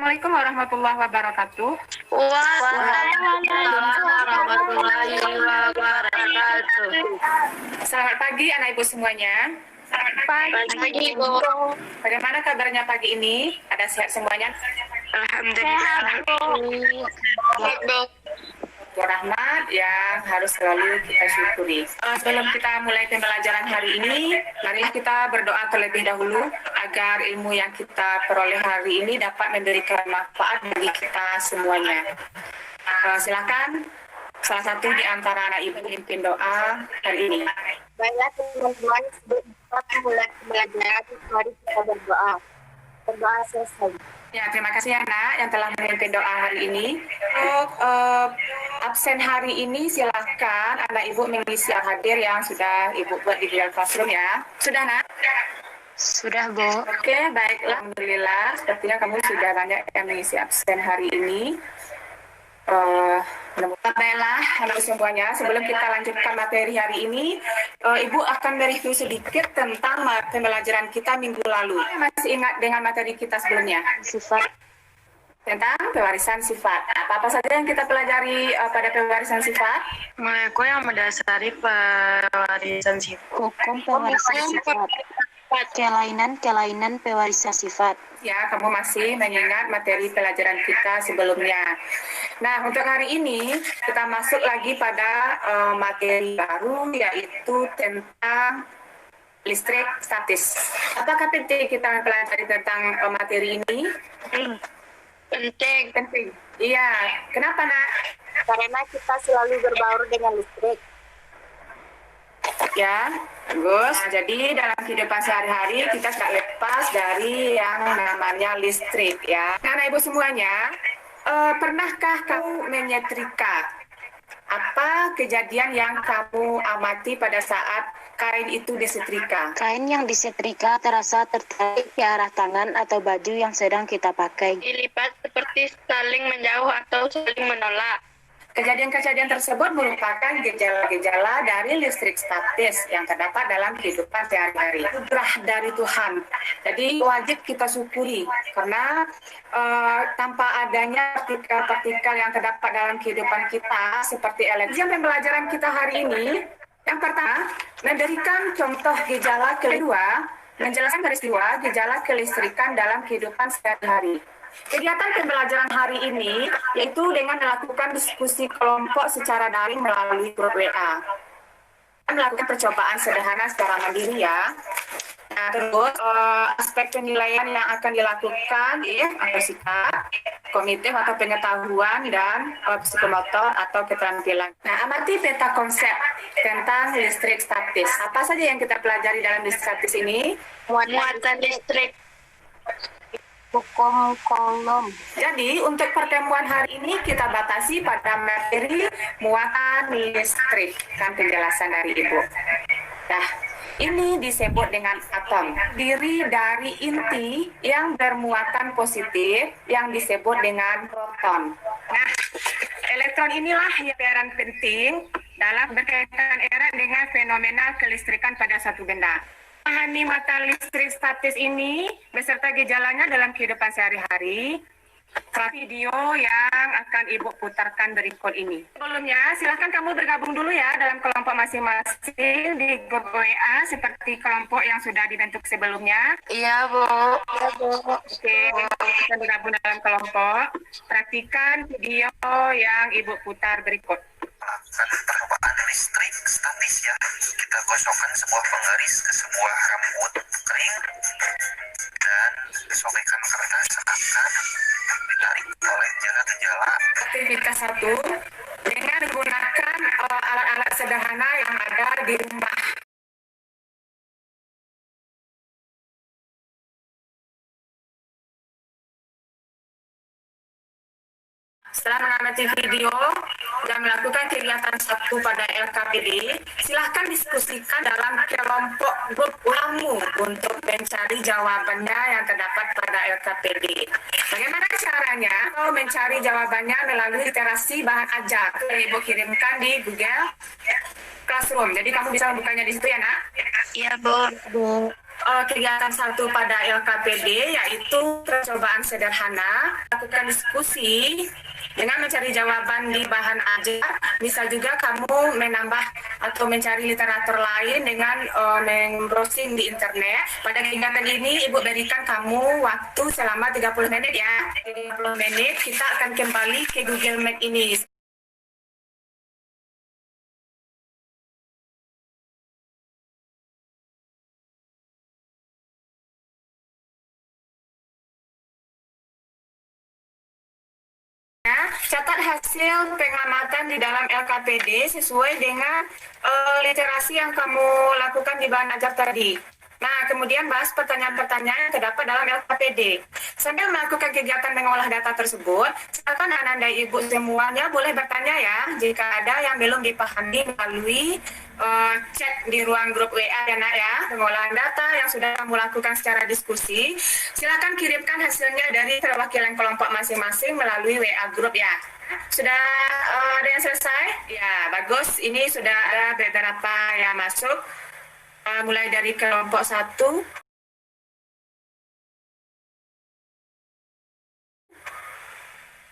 Assalamualaikum warahmatullahi wabarakatuh. Waalaikumsalam warahmatullahi wabarakatuh. Selamat pagi anak ibu semuanya. Pagi, Bu. Bagaimana kabarnya pagi ini? Ada sehat semuanya? Alhamdulillah. Baik, Bu. Rahmat yang harus selalu kita syukuri. Sebelum kita mulai pembelajaran hari ini, mari kita berdoa terlebih dahulu agar ilmu yang kita peroleh hari ini dapat memberikan manfaat bagi kita semuanya. Silakan salah satu di antara anak ibu pimpin doa hari ini. Baiklah teman-teman, sebelum kita mulai pembelajaran, mari kita berdoa. Berdoa selesai. Ya, terima kasih anak yang telah memimpin doa hari ini. Untuk absen hari ini silakan anak ibu mengisi hadir yang sudah ibu buat di Google Classroom ya. Sudah nak? Sudah, Bu. Oke, baiklah. Alhamdulillah, sepertinya kamu sudah banyak yang mengisi absen hari ini. Baiklah, anak semuanya, sebelum kita lanjutkan materi hari ini, Ibu akan mereview sedikit tentang pembelajaran kita minggu lalu. Masih ingat dengan materi kita sebelumnya? Sifat. Tentang pewarisan sifat. Apa-apa saja yang kita pelajari pada pewarisan sifat? Mereka yang mendasari pewarisan sifat. Hukum pewarisan sifat. Kelainan pewarisan sifat. Ya, kamu masih mengingat materi pelajaran kita sebelumnya. Nah, untuk hari ini kita masuk lagi pada materi baru, yaitu tentang listrik statis. Apakah penting kita mempelajari tentang materi ini? Penting. Penting. Iya. Kenapa, nak? Karena kita selalu berbaur dengan listrik. Ya, bagus. Nah, jadi dalam kehidupan sehari-hari kita tidak lepas dari yang namanya listrik ya. Anak ibu semuanya, pernahkah kamu menyetrika? Apa kejadian yang kamu amati pada saat kain itu disetrika? Kain yang disetrika terasa tertarik ke arah tangan atau baju yang sedang kita pakai. Dilipat seperti saling menjauh atau saling menolak. Kejadian-kejadian tersebut merupakan gejala-gejala dari listrik statis yang terdapat dalam kehidupan sehari-hari. Anugerah dari Tuhan. Jadi wajib kita syukuri karena tanpa adanya partikel-partikel yang terdapat dalam kehidupan kita seperti elektrik. Pembelajaran kita hari ini, yang pertama, memberikan contoh gejala, kedua, menjelaskan peristiwa gejala kelistrikan dalam kehidupan sehari-hari. Kegiatan pembelajaran hari ini yaitu dengan melakukan diskusi kelompok secara daring melalui grup WA. Melakukan percobaan sederhana secara mandiri ya. Nah, terus aspek penilaian yang akan dilakukan atau sikap, kognitif atau pengetahuan dan psikomotor atau keterampilan. Nah, amati peta konsep tentang listrik statis. Apa saja yang kita pelajari dalam listrik statis ini? Muatan listrik. Hukum Coulomb. Jadi untuk pertemuan hari ini kita batasi pada materi muatan listrik, kan penjelasan dari Ibu. Nah, ini disebut dengan atom, diri dari inti yang bermuatan positif yang disebut dengan proton. Nah, elektron inilah yang peran penting dalam berkaitan erat dengan fenomena kelistrikan pada satu benda. Memahami mata listrik statis ini beserta gejalanya dalam kehidupan sehari-hari. Video yang akan Ibu putarkan berikut ini. Sebelumnya, silakan kamu bergabung dulu ya dalam kelompok masing-masing di grup WA seperti kelompok yang sudah dibentuk sebelumnya. Iya, Bu. Oke, kita bergabung dalam kelompok. Perhatikan video yang Ibu putar berikut. Melakukan percobaan listrik statis ya. Kita gosokkan sebuah penggaris ke sebuah rambut kering dan sobekkan kertas akan ditarik oleh gejala-gejala. Aktivitas 1 dengan menggunakan alat-alat sederhana yang ada di rumah. Setelah mengamati video dan melakukan kegiatan 1 pada LKPD, silahkan diskusikan dalam kelompok grup kamu untuk mencari jawabannya yang terdapat pada LKPD. Bagaimana caranya? Mencari jawabannya melalui literasi bahan ajar. Ibu kirimkan di Google Classroom. Jadi kamu bisa membukanya di situ ya, nak? Iya, Bu. kegiatan satu pada LKPD, yaitu percobaan sederhana, lakukan diskusi dengan mencari jawaban di bahan ajar. Bisa juga kamu menambah atau mencari literatur lain dengan browsing di internet. Pada kegiatan ini Ibu berikan kamu waktu selama 30 menit ya. 30 menit kita akan kembali ke Google Meet ini. Catat hasil pengamatan di dalam LKPD sesuai dengan literasi yang kamu lakukan di bahan ajar tadi. Nah, kemudian bahas pertanyaan-pertanyaan yang terdapat dalam LKPD. Sambil melakukan kegiatan mengolah data tersebut, silakan anak-anak ibu semuanya boleh bertanya ya, jika ada yang belum dipahami melalui chat di ruang grup WA ya nak ya, pengolahan data yang sudah kamu lakukan secara diskusi. Silakan kirimkan hasilnya dari perwakilan kelompok masing-masing melalui WA grup ya. Sudah ada yang selesai? Ya, bagus. Ini sudah ada beberapa yang masuk. Mulai dari kelompok 1,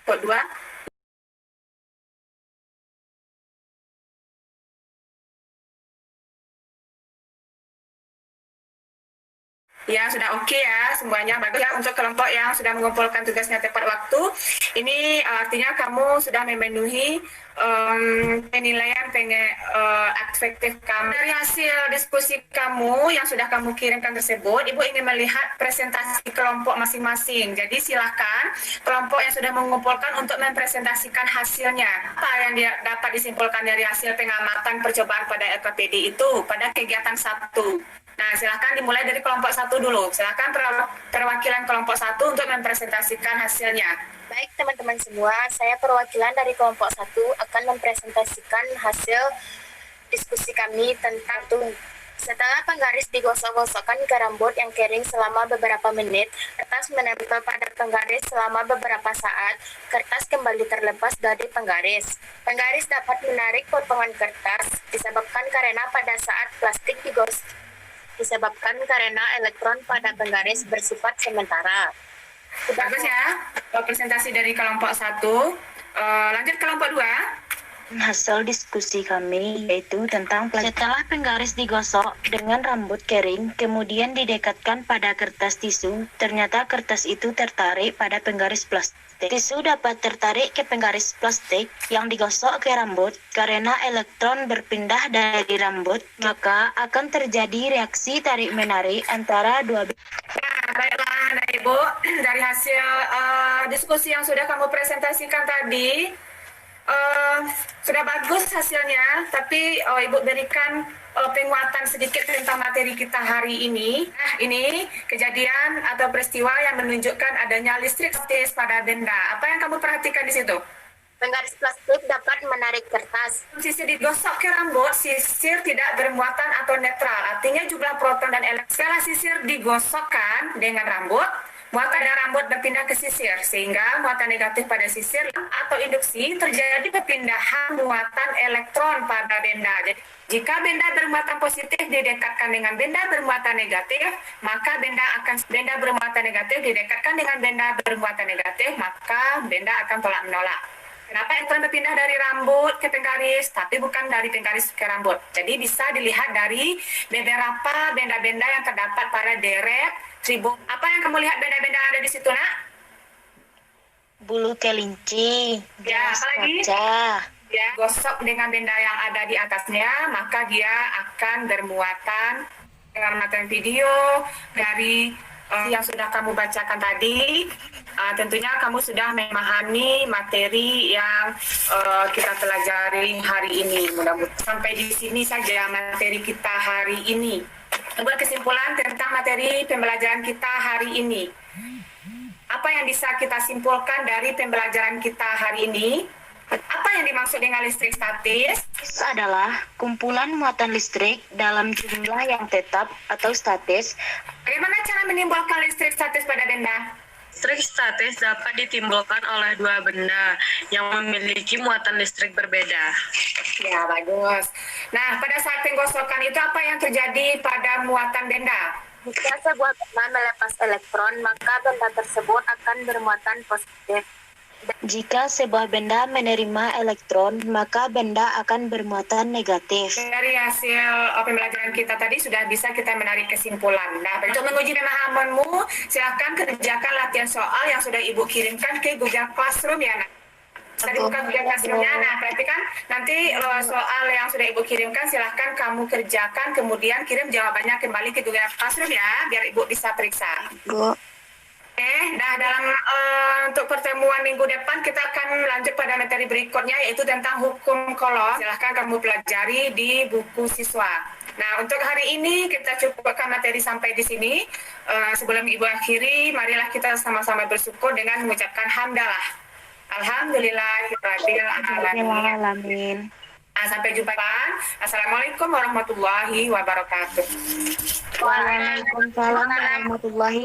kelompok 2, ya sudah oke ya semuanya, bagus ya. Untuk kelompok yang sudah mengumpulkan tugasnya tepat waktu, ini artinya kamu sudah memenuhi penilaian efektif kamu. Dari hasil diskusi kamu yang sudah kamu kirimkan tersebut, Ibu ingin melihat presentasi kelompok masing-masing. Jadi silakan kelompok yang sudah mengumpulkan untuk mempresentasikan hasilnya. Apa yang dapat disimpulkan dari hasil pengamatan percobaan pada LKPD itu pada kegiatan 1. Nah, silakan dimulai dari kelompok 1 dulu. Silakan perwakilan kelompok 1 untuk mempresentasikan hasilnya. Baik teman-teman semua, saya perwakilan dari kelompok 1 akan mempresentasikan hasil diskusi kami tentang setelah penggaris digosok-gosokkan ke rambut yang kering selama beberapa menit, kertas menempel pada penggaris selama beberapa saat, kertas kembali terlepas dari penggaris. Penggaris dapat menarik potongan kertas disebabkan karena elektron pada penggaris bersifat sementara. Bagus ya, presentasi dari kelompok 1. Lanjut kelompok 2. Hasil diskusi kami yaitu tentang setelah penggaris digosok dengan rambut kering, kemudian didekatkan pada kertas tisu, ternyata kertas itu tertarik pada penggaris plastik. Tisu dapat tertarik ke penggaris plastik yang digosok ke rambut. Karena elektron berpindah dari rambut, maka akan terjadi reaksi tarik-menarik antara dua. Nah, baiklah anak ibu, dari hasil diskusi yang sudah kamu presentasikan tadi, sudah bagus hasilnya, tapi Ibu berikan penguatan sedikit tentang materi kita hari ini. Nah, ini kejadian atau peristiwa yang menunjukkan adanya listrik statis pada benda. Apa yang kamu perhatikan di situ? Penggaris plastik dapat menarik kertas. Sisir digosok ke rambut, sisir tidak bermuatan atau netral. Artinya jumlah proton dan elektron. Setelah sisir digosokkan dengan rambut, muatan dari rambut berpindah ke sisir, sehingga muatan negatif pada sisir atau induksi terjadi perpindahan muatan elektron pada benda. Jadi, jika benda bermuatan positif didekatkan dengan benda bermuatan negatif, maka benda bermuatan negatif didekatkan dengan benda bermuatan negatif, maka benda akan tolak menolak. Kenapa elektron berpindah dari rambut ke penggaris, tapi bukan dari penggaris ke rambut? Jadi bisa dilihat dari beberapa benda-benda yang terdapat pada deret tribun. Apa yang kamu lihat benda-benda ada di situ, nak? Bulu kelinci, Ya, gelas apa lagi? kaca. Ya, gosok dengan benda yang ada di atasnya, maka dia akan bermuatan dengan materi video dari yang sudah kamu bacakan tadi. Tentunya kamu sudah memahami materi yang kita pelajari hari ini. Mudah-mudahan sampai di sini saja materi kita hari ini. Buat kesimpulan tentang materi pembelajaran kita hari ini. Apa yang bisa kita simpulkan dari pembelajaran kita hari ini? Apa yang dimaksud dengan listrik statis? Adalah kumpulan muatan listrik dalam jumlah yang tetap atau statis. Bagaimana cara menimbulkan listrik statis pada benda? Listrik statis dapat ditimbulkan oleh dua benda yang memiliki muatan listrik berbeda. Ya, bagus. Nah, pada saat penggosokan itu apa yang terjadi pada muatan benda? Jika sebuah benda melepas elektron, maka benda tersebut akan bermuatan positif. Jika sebuah benda menerima elektron, maka benda akan bermuatan negatif. Dari hasil pembelajaran kita tadi sudah bisa kita menarik kesimpulan. Nah, untuk menguji pemahamanmu, silakan kerjakan latihan soal yang sudah Ibu kirimkan ke Google Classroom ya. Tadi buka Google Classroom-nya. Nah, berarti kan nanti soal yang sudah Ibu kirimkan silahkan kamu kerjakan, kemudian kirim jawabannya kembali ke Google Classroom ya, biar Ibu bisa periksa. Bu. Nah dalam untuk pertemuan minggu depan kita akan lanjut pada materi berikutnya yaitu tentang hukum kolom. Silahkan kamu pelajari di buku siswa. Nah untuk hari ini kita cukupkan materi sampai di sini. Sebelum Ibu akhiri, marilah kita sama-sama bersyukur dengan mengucapkan hamdalah. Alhamdulillahirabbil alamin. Nah, sampai jumpa. Assalamualaikum warahmatullahi wabarakatuh. Waalaikumsalam warahmatullahi